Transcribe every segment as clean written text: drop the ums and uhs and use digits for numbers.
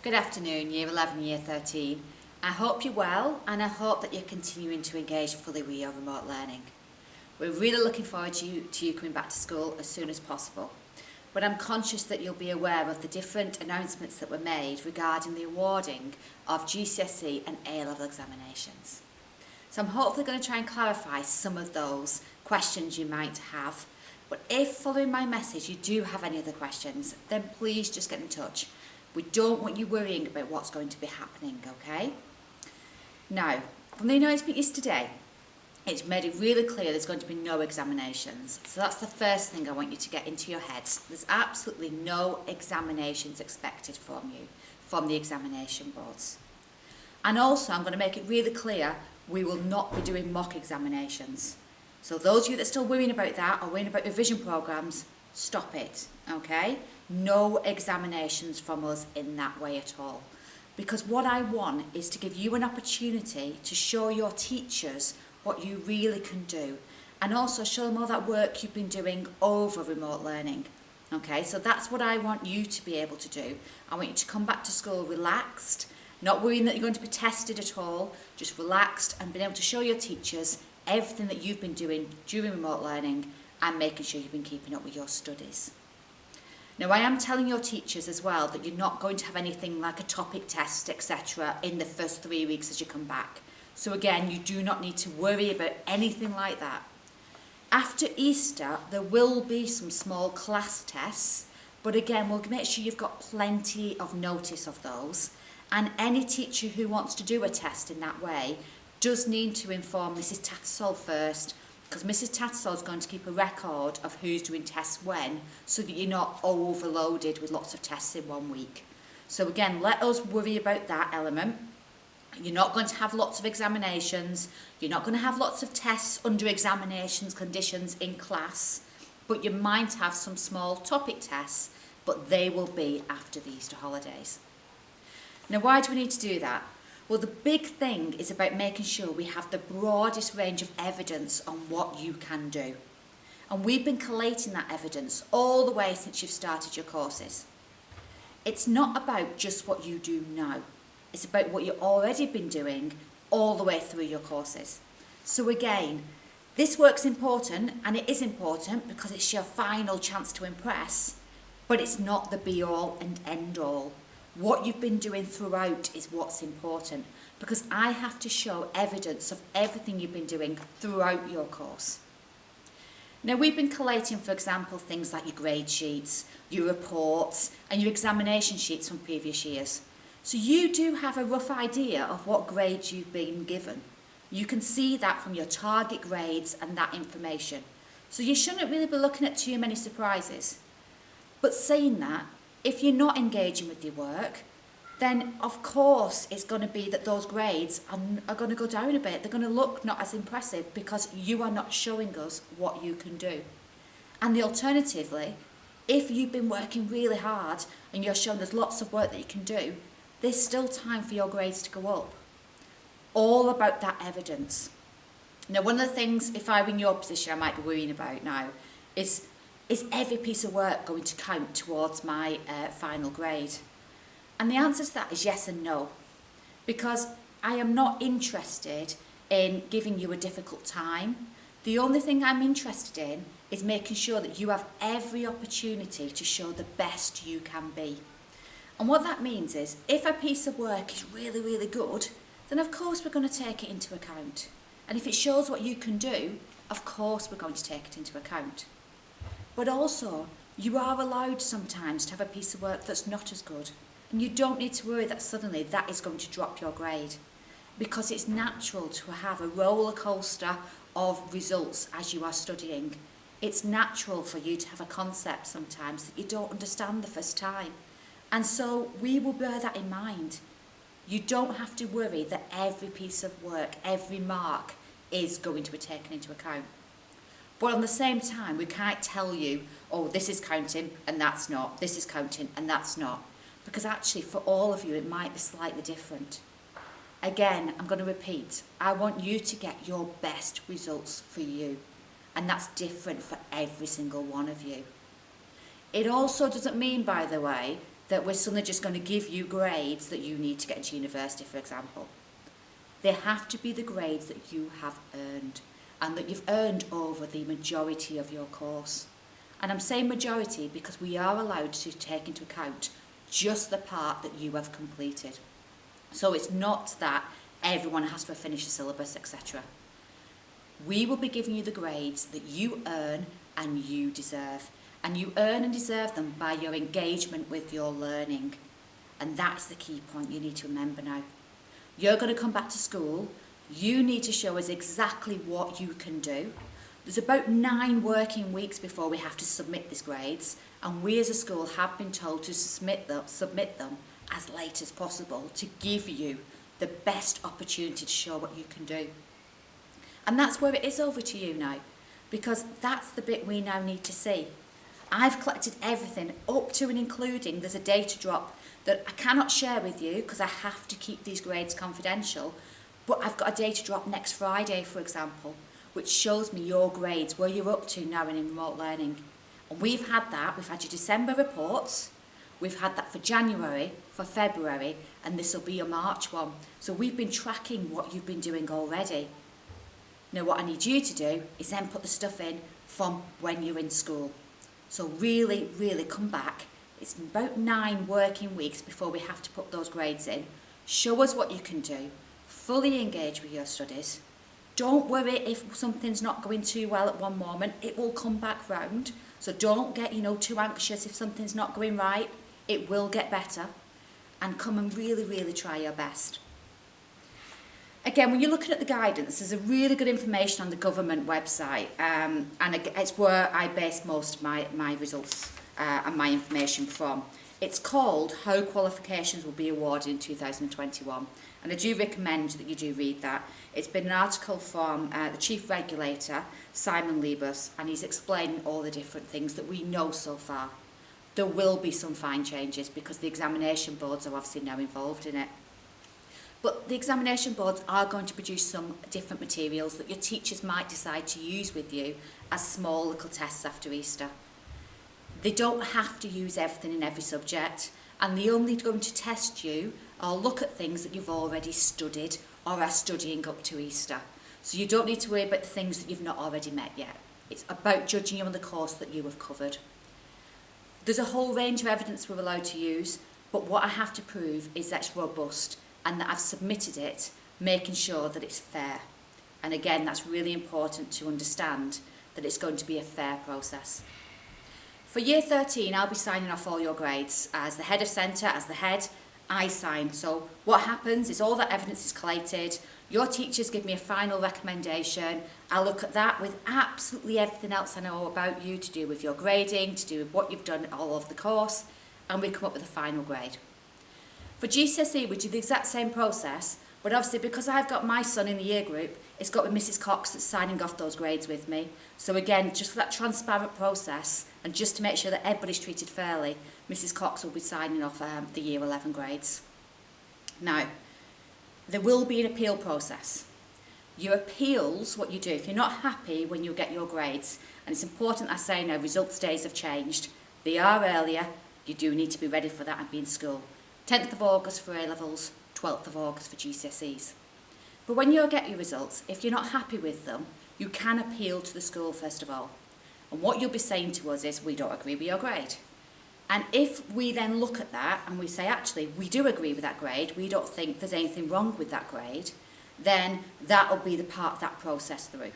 Good afternoon, Year 11, Year 13. I hope you're well and I hope that you're continuing to engage fully with your remote learning. We're really looking forward to you coming back to school as soon as possible. But I'm conscious that you'll be aware of the different announcements that were made regarding the awarding of GCSE and A-level examinations. So I'm hopefully going to try and clarify some of those questions you might have. But if following my message you do have any other questions, then please just get in touch. We don't want you worrying about what's going to be happening, okay? Now, from the announcement yesterday, it's made it really clear there's going to be no examinations. So that's the first thing I want you to get into your heads. There's absolutely no examinations expected from you, from the examination boards. And also, I'm going to make it really clear, we will not be doing mock examinations. So those of you that are still worrying about that or worrying about revision programmes, stop it, okay? No examinations from us in that way at all. Because what I want is to give you an opportunity to show your teachers what you really can do and also show them all that work you've been doing over remote learning. Okay, so that's what I want you to be able to do. I want you to come back to school relaxed, not worrying that you're going to be tested at all, just relaxed and being able to show your teachers everything that you've been doing during remote learning and making sure you've been keeping up with your studies. Now, I am telling your teachers as well that you're not going to have anything like a topic test, etc. in the first 3 weeks as you come back. So again, you do not need to worry about anything like that. After Easter, there will be some small class tests, but again, we'll make sure you've got plenty of notice of those. And any teacher who wants to do a test in that way does need to inform Mrs. Tattersall first, because Mrs. Tattersall is going to keep a record of who's doing tests when, so that you're not overloaded with lots of tests in 1 week. So again, let us worry about that element. You're not going to have lots of examinations, you're not going to have lots of tests under examinations conditions in class, but you might have some small topic tests, but they will be after the Easter holidays. Now, why do we need to do that? Well, the big thing is about making sure we have the broadest range of evidence on what you can do. And we've been collating that evidence all the way since you've started your courses. It's not about just what you do now. It's about what you've already been doing all the way through your courses. So again, this work's important, and it is important because it's your final chance to impress, but it's not the be-all and end-all. What you've been doing throughout is what's important, because I have to show evidence of everything you've been doing throughout your course. Now, we've been collating, for example, things like your grade sheets, your reports, and your examination sheets from previous years. So you do have a rough idea of what grades you've been given. You can see that from your target grades and that information. So you shouldn't really be looking at too many surprises. But saying that, if you're not engaging with your work, then of course it's going to be that those grades are going to go down a bit. They're going to look not as impressive because you are not showing us what you can do. And alternatively, if you've been working really hard and you're showing us lots of work that you can do, there's still time for your grades to go up. All about that evidence. Now, one of the things, if I were in your position, I might be worrying about now is every piece of work going to count towards my final grade? And the answer to that is yes and no. Because I am not interested in giving you a difficult time. The only thing I'm interested in is making sure that you have every opportunity to show the best you can be. And what that means is, if a piece of work is really, really good, then of course we're going to take it into account. And if it shows what you can do, of course we're going to take it into account. But also, you are allowed sometimes to have a piece of work that's not as good. And you don't need to worry that suddenly that is going to drop your grade. Because it's natural to have a roller coaster of results as you are studying. It's natural for you to have a concept sometimes that you don't understand the first time. And so we will bear that in mind. You don't have to worry that every piece of work, every mark is going to be taken into account. But at the same time, we can't tell you, oh, this is counting and that's not, this is counting and that's not. Because actually, for all of you, it might be slightly different. Again, I'm going to repeat, I want you to get your best results for you. And that's different for every single one of you. It also doesn't mean, by the way, that we're suddenly just going to give you grades that you need to get into university, for example. They have to be the grades that you have earned and that you've earned over the majority of your course. And I'm saying majority because we are allowed to take into account just the part that you have completed. So it's not that everyone has to finish the syllabus, etc. We will be giving you the grades that you earn and you deserve. And you earn and deserve them by your engagement with your learning. And that's the key point you need to remember now. You're going to come back to school. You need to show us exactly what you can do. There's about 9 working weeks before we have to submit these grades, and we as a school have been told to submit them as late as possible to give you the best opportunity to show what you can do. And that's where it is over to you now, because that's the bit we now need to see. I've collected everything up to and including there's a data drop that I cannot share with you because I have to keep these grades confidential, but I've got a data drop next Friday, for example, which shows me your grades, where you're up to now in remote learning. And we've had that, we've had your December reports, we've had that for January, for February, and this will be your March one. So we've been tracking what you've been doing already. Now what I need you to do is then put the stuff in from when you're in school. So really, really come back. It's about 9 working weeks before we have to put those grades in. Show us what you can do. Fully engage with your studies. Don't worry if something's not going too well at one moment. It will come back round. So don't get, too anxious if something's not going right. It will get better. And come and really, really try your best. Again, when you're looking at the guidance, there's a really good information on the government website, and it's where I base most of my results and my information from. It's called How Qualifications Will Be Awarded in 2021, and I do recommend that you do read that. It's been an article from the Chief Regulator, Simon Liebus, and he's explaining all the different things that we know so far. There will be some fine changes because the examination boards are obviously now involved in it. But the examination boards are going to produce some different materials that your teachers might decide to use with you as small little tests after Easter. They don't have to use everything in every subject, and they're only going to test you or look at things that you've already studied or are studying up to Easter. So you don't need to worry about the things that you've not already met yet. It's about judging you on the course that you have covered. There's a whole range of evidence we're allowed to use, but what I have to prove is that it's robust and that I've submitted it, making sure that it's fair. And again, that's really important to understand that it's going to be a fair process. For year 13, I'll be signing off all your grades. As the head of centre, as the head, I sign. So what happens is all that evidence is collated, your teachers give me a final recommendation, I'll look at that with absolutely everything else I know about you to do with your grading, to do with what you've done all over the course, and we come up with a final grade. For GCSE, we do the exact same process, but obviously because I've got my son in the year group, it's got with Mrs. Cox that's signing off those grades with me. So again, just for that transparent process, and just to make sure that everybody's treated fairly, Mrs. Cox will be signing off the year 11 grades. Now, there will be an appeal process. Your appeals, what you do, if you're not happy when you get your grades, and it's important I say now, results days have changed. They are earlier, you do need to be ready for that and be in school. 10th of August for A-levels, 12th of August for GCSEs. But when you get your results, if you're not happy with them, you can appeal to the school first of all. And what you'll be saying to us is, we don't agree with your grade. And if we then look at that and we say, actually, we do agree with that grade, we don't think there's anything wrong with that grade, then that will be the part of that process through.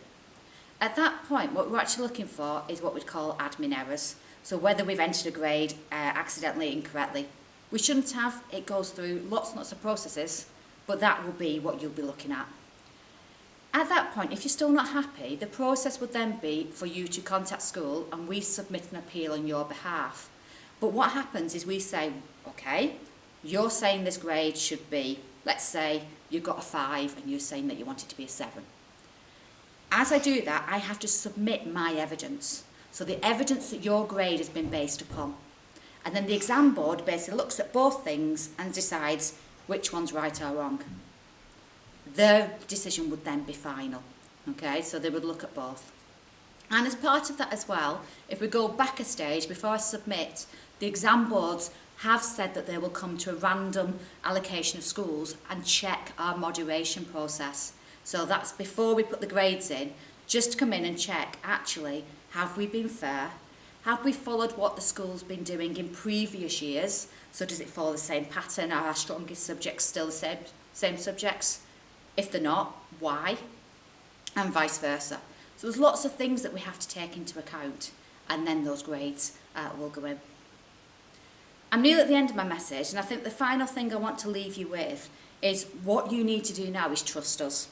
At that point, what we're actually looking for is what we'd call admin errors. So whether we've entered a grade accidentally, incorrectly. We shouldn't have, it goes through lots and lots of processes, but that will be what you'll be looking at. At that point, if you're still not happy, the process would then be for you to contact school and we submit an appeal on your behalf. But what happens is we say, okay, you're saying this grade should be, let's say you've got a 5 and you're saying that you want it to be a 7. As I do that, I have to submit my evidence. So the evidence that your grade has been based upon. And then the exam board basically looks at both things and decides which one's right or wrong. Their decision would then be final. Okay, so they would look at both. And as part of that as well, if we go back a stage, before I submit, the exam boards have said that they will come to a random allocation of schools and check our moderation process. So that's before we put the grades in, just to come in and check, actually, have we been fair? Have we followed what the school's been doing in previous years? So does it follow the same pattern? Are our strongest subjects still the same subjects? If they're not, why? And vice versa. So there's lots of things that we have to take into account, and then those grades will go in. I'm nearly at the end of my message, and I think the final thing I want to leave you with is what you need to do now is trust us.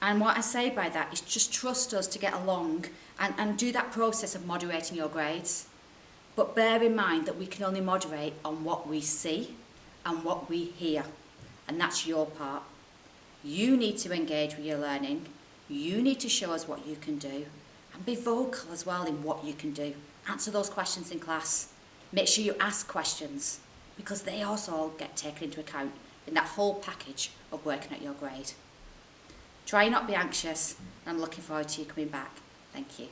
And what I say by that is just trust us to get along and do that process of moderating your grades. But bear in mind that we can only moderate on what we see and what we hear. And that's your part. You need to engage with your learning. You need to show us what you can do. And be vocal as well in what you can do. Answer those questions in class. Make sure you ask questions, because they also get taken into account in that whole package of working at your grade. Try not to be anxious, and I'm looking forward to you coming back. Thank you.